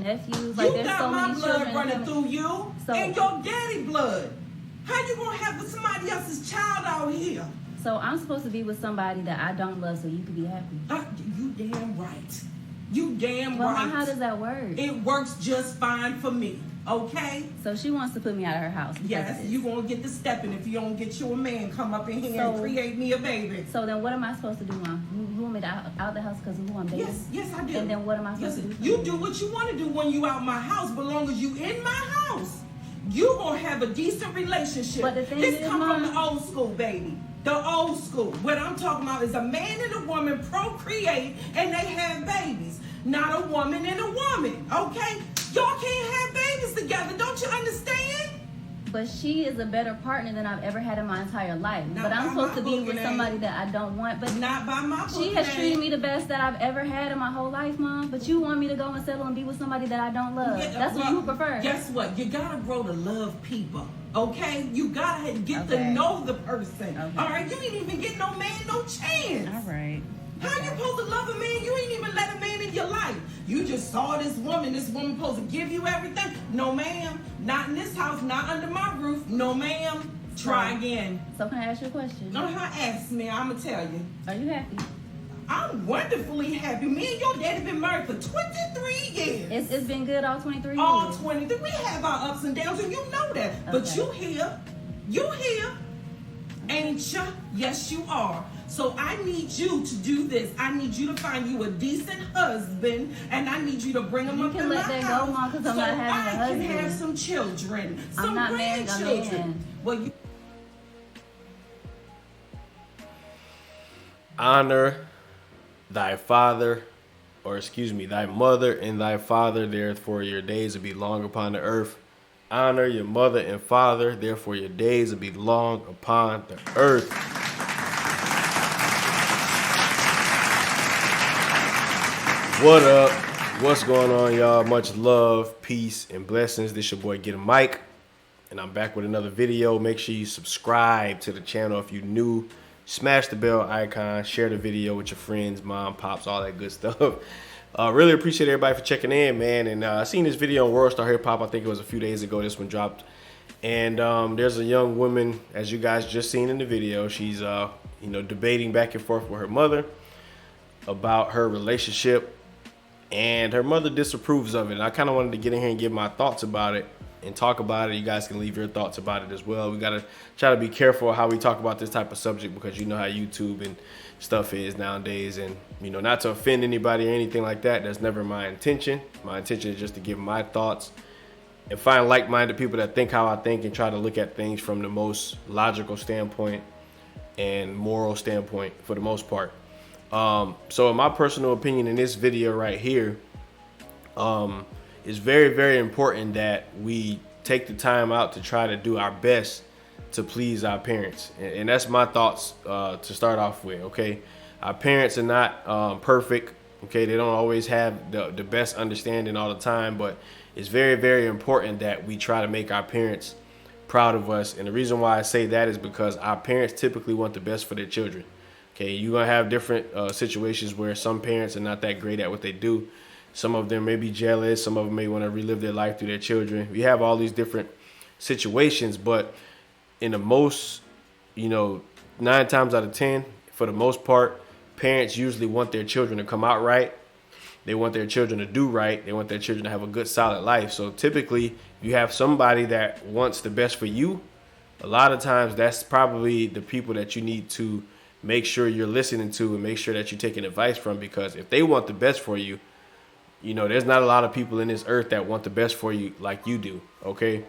nephews. You Like, there's got so my many blood children running coming. through you and your daddy blood. How you gonna have somebody else's child out here? So I'm supposed to be with somebody that I don't love so you can be happy. You damn right. You damn Well, right. how does that work? It works just fine for me, okay? So she wants to put me out of her house. Yes, you gonna get the stepping if you don't get you a man come up in here and create me a baby. So then what am I supposed to do, Mom? You want me to out the house because of who I'm dating? Yes, I do. And then what am I supposed to do? You do what you want to do when you out my house, but long as you in my house, you gonna have a decent relationship. But the thing this is, come Mom, from the old school, baby. The old school. What I'm talking about is a man and a woman procreate and they have babies. Not a woman and a woman, okay? Y'all can't have babies together, don't you understand? but she is a better partner than I've ever had in my entire life. Not but I'm by supposed my to be book with name. somebody that I don't want. But Not by my she has treated me the best that I've ever had in my whole life, Mom. But you want me to go and settle and be with somebody that I don't love. That's what you prefer. Guess what? You gotta grow to love people. Okay? You gotta get to know the person. Okay. All right? You ain't even get no man no chance. All right. How you supposed to love a man? You ain't even let a man in your life. You just saw this woman supposed to give you everything. No, ma'am. Not in this house. Not under my roof. No, ma'am. Try again. So can I ask you a question? Ask me. I'm going to tell you. Are you happy? I'm wonderfully happy. Me and your daddy been married for 23 years. It's been good all 23 years. All 23. We have our ups and downs, and you know that. Okay. But you here. You here. Ain't you? Yes, you are. So I need you to do this. I need you to find you a decent husband, and I need you to bring him up in my house. You can let that go, Mom, because I'm not having a husband. I can have some children, some I'm not marrying a grandchildren. man. Well, you honor thy father, or excuse me, thy mother and thy father, therefore your days will be long upon the earth. Honor your mother and father, therefore your days will be long upon the earth. What up? What's going on, y'all? Much love, peace, and blessings. This your boy Get a Mic, and I'm back with another video. Make sure you subscribe to the channel if you're new. Smash the bell icon, share the video with your friends, mom, pops, all that good stuff. Really appreciate everybody for checking in, man. And I seen this video on World Star Hip Hop. I think it was a few days ago. This one dropped, and there's a young woman, as you guys just seen in the video. She's debating back and forth with her mother about her relationship, and her mother disapproves of it. And I kind of wanted to get in here and give my thoughts about it and talk about it. You guys can leave your thoughts about it as well. We got to try to be careful how we talk about this type of subject, because you know how YouTube and stuff is nowadays, and not to offend anybody or anything like that. That's never my intention. My intention is just to give my thoughts and find like-minded people that think how I think and try to look at things from the most logical standpoint and moral standpoint for the most part. So in my personal opinion, in this video right here, it's very, very important that we take the time out to try to do our best to please our parents. And that's my thoughts to start off with, okay? Our parents are not perfect, okay? They don't always have the best understanding all the time, but it's very, very important that we try to make our parents proud of us. And the reason why I say that is because our parents typically want the best for their children. Okay, you're gonna have different situations where some parents are not that great at what they do. Some of them may be jealous. Some of them may want to relive their life through their children. We have all these different situations, but in the most, 9 times out of 10, for the most part, parents usually want their children to come out right. They want their children to do right. They want their children to have a good, solid life. So typically, if you have somebody that wants the best for you, a lot of times that's probably the people that you need to make sure you're listening to and make sure that you're taking advice from, because if they want the best for you, there's not a lot of people in this earth that want the best for you like you do, okay?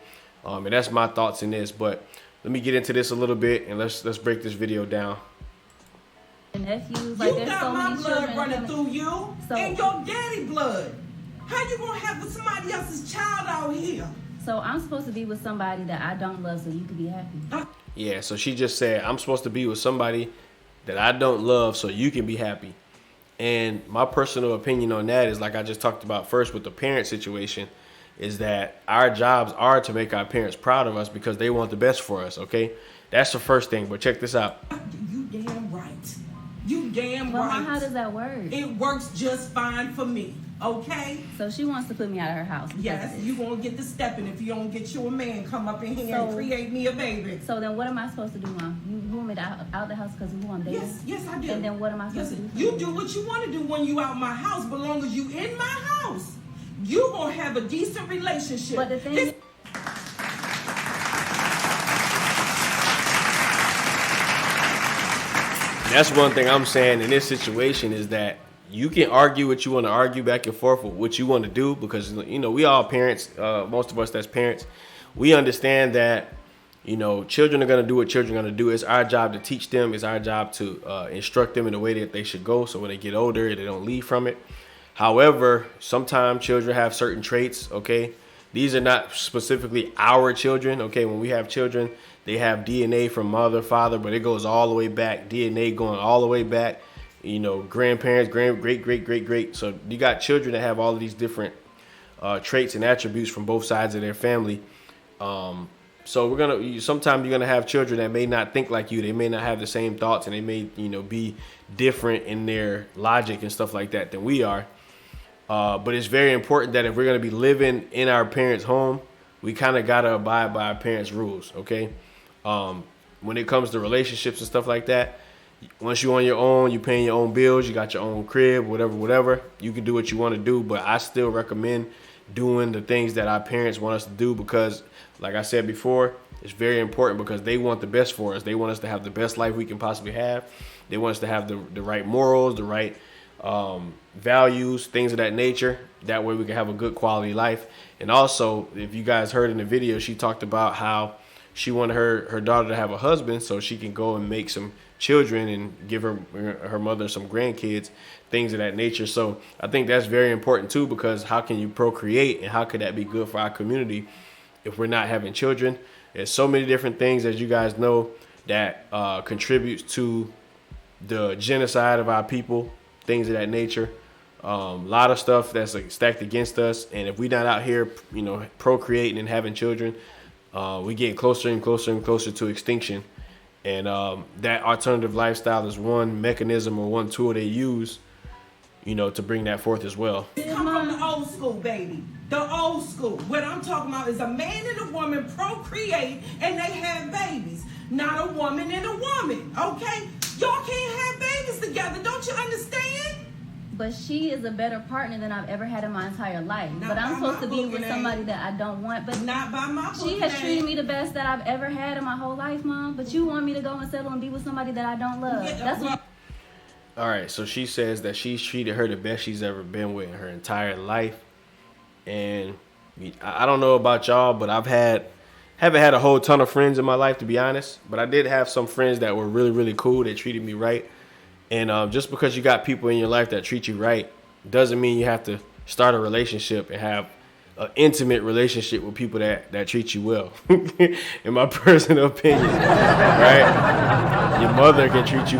And that's my thoughts in this, but let me get into this a little bit and let's break this video down. Nephews, like, you there's got so my many blood children running coming. through you So- and your daddy blood. How you gonna have somebody else's child out here? So I'm supposed to be with somebody that I don't love so you can be happy. Yeah, so she just said, I'm supposed to be with somebody that I don't love so you can be happy. And my personal opinion on that is, like I just talked about first with the parent situation, is that our jobs are to make our parents proud of us because they want the best for us, okay? That's the first thing, but check this out. You damn right. You damn Well, right. how does that work? It works just fine for me. Okay? So she wants to put me out of her house. Yes, you won't get to stepping if you don't get you a man come up in here and create me a baby. So then what am I supposed to do, Mom? You move me out the house because of who I'm dating? Yes, I do. And then what am I supposed to do? You do what you want to do when you out my house, but long as you in my house, you gonna have a decent relationship. But the thing That's one thing I'm saying in this situation is that you can argue what you want to argue back and forth with what you want to do, because, you know, we all parents, most of us that's parents, we understand that, you know, children are going to do what children are going to do. It's our job to teach them. It's our job to instruct them in the way that they should go, so when they get older, they don't leave from it. However, sometimes children have certain traits, okay? These are not specifically our children, okay? When we have children, they have DNA from mother, father, but it goes all the way back, DNA going all the way back, you know, grandparents, great. So you got children that have all of these different traits and attributes from both sides of their family. So sometimes you're gonna have children that may not think like you. They may not have the same thoughts, and they may, you know, be different in their logic and stuff like that than we are. But it's very important that if we're gonna be living in our parents' home, we kind of gotta abide by our parents' rules, okay? When it comes to relationships and stuff like that, once you're on your own, you're paying your own bills, you got your own crib, whatever, you can do what you want to do. But I still recommend doing the things that our parents want us to do, because, like I said before, it's very important, because they want the best for us. They want us to have the best life we can possibly have. They want us to have the right morals, the right values, things of that nature. That way we can have a good quality life. And also, if you guys heard in the video, she talked about how she wanted her daughter to have a husband so she can go and make some children and give her mother some grandkids, things of that nature. So I think that's very important too, because how can you procreate, and how could that be good for our community if we're not having children? There's so many different things, as you guys know, that contributes to the genocide of our people, things of that nature. A lot of stuff that's like stacked against us, and if we're not out here, you know, procreating and having children, we get closer and closer to extinction. And that alternative lifestyle is one mechanism or one tool they use, you know, to bring that forth as well. Come from the old school, baby. The old school. What I'm talking about is a man and a woman procreate and they have babies. Not a woman and a woman, okay? Y'all can't have babies together. Don't you understand? But she is a better partner than I've ever had in my entire life. Not but I'm by supposed my to be book, with it somebody ain't. that I don't want. But Not by my book, she has it treated ain't. me the best that I've ever had in my whole life, Mom. But you want me to go and settle and be with somebody that I don't love. That's what. All right, so she says that she's treated her the best she's ever been with in her entire life. And I don't know about y'all, but haven't had a whole ton of friends in my life, to be honest. But I did have some friends that were really, really cool. They treated me right. And just because you got people in your life that treat you right doesn't mean you have to start a relationship and have an intimate relationship with people that treat you well. In my personal opinion, right? Your mother can treat you.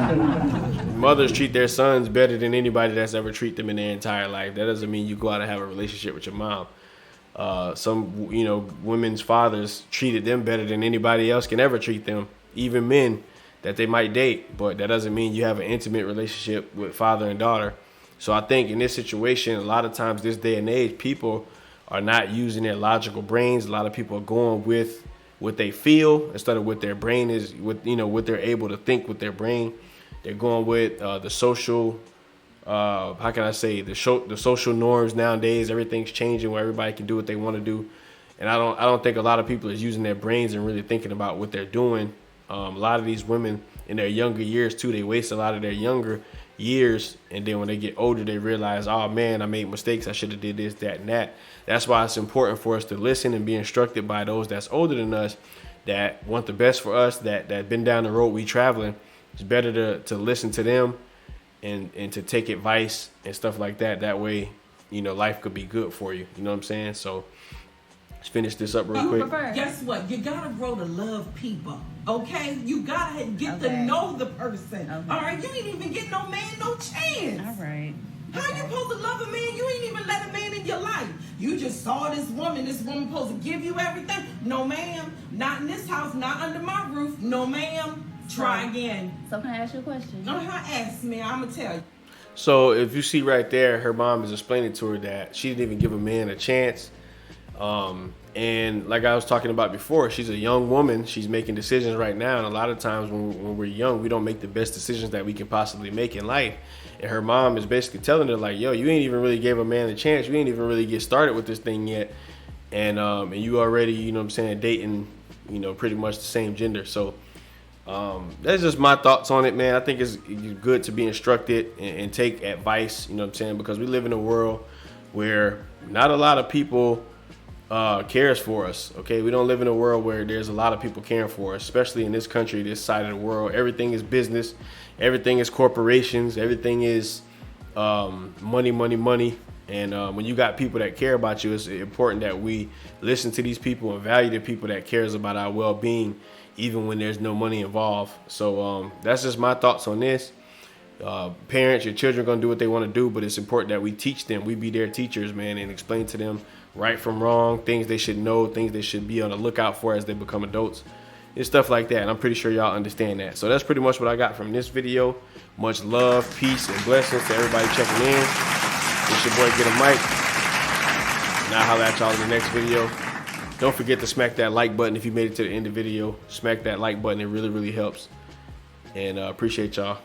Mothers treat their sons better than anybody that's ever treated them in their entire life. That doesn't mean you go out and have a relationship with your mom. Some, you know, women's fathers treated them better than anybody else can ever treat them, even men that they might date. But that doesn't mean you have an intimate relationship with father and daughter. So I think in this situation, a lot of times this day and age, people are not using their logical brains. A lot of people are going with what they feel instead of what their brain is, what they're able to think with their brain. They're going with the social, how can I say, the social norms nowadays. Everything's changing where everybody can do what they want to do. And I don't think a lot of people is using their brains and really thinking about what they're doing. A lot of these women in their younger years too, they waste a lot of their younger years, and then when they get older, they realize, oh man, I made mistakes. I should have did this, that, and that. That's why it's important for us to listen and be instructed by those that's older than us, that want the best for us, that been down the road we traveling. It's better to listen to them and to take advice and stuff like that. That way, you know, life could be good for you. You know what I'm saying? So let's finish this up real quick. Guess what? You gotta grow to love people. Okay? You gotta get to know the person. Okay. All right? You ain't even get no man no chance. All right. How you supposed to love a man? You ain't even let a man in your life. You just saw this woman supposed to give you everything. No, ma'am. Not in this house. Not under my roof. No, ma'am. Try again. So can I ask you a question? Ask me. I'm gonna tell you. So if you see right there, her mom is explaining to her that she didn't even give a man a chance. And like I was talking about before, she's a young woman. She's making decisions right now. And a lot of times when we're young, we don't make the best decisions that we can possibly make in life. And her mom is basically telling her like, yo, you ain't even really gave a man a chance. You ain't even really get started with this thing yet. And you already, you know what I'm saying, dating, you know, pretty much the same gender. So that's just my thoughts on it, man. I think it's good to be instructed and take advice, you know what I'm saying, because we live in a world where not a lot of people cares for us. Okay, we don't live in a world where there's a lot of people caring for us, especially in this country, this side of the world. Everything is business, everything is corporations, everything is money. And when you got people that care about you, it's important that we listen to these people and value the people that cares about our well-being, even when there's no money involved. So that's just my thoughts on this. Parents, your children are going to do what they want to do, but it's important that we teach them. We be their teachers, man, and explain to them right from wrong, things they should know, things they should be on the lookout for as they become adults, and stuff like that. And I'm pretty sure y'all understand that. So that's pretty much what I got from this video. Much love, peace, and blessings to everybody checking in. It's your boy Get a Mic, and I'll holler at y'all in the next video. Don't forget to smack that like button if you made it to the end of the video. Smack that like button. It really, really helps. And appreciate y'all.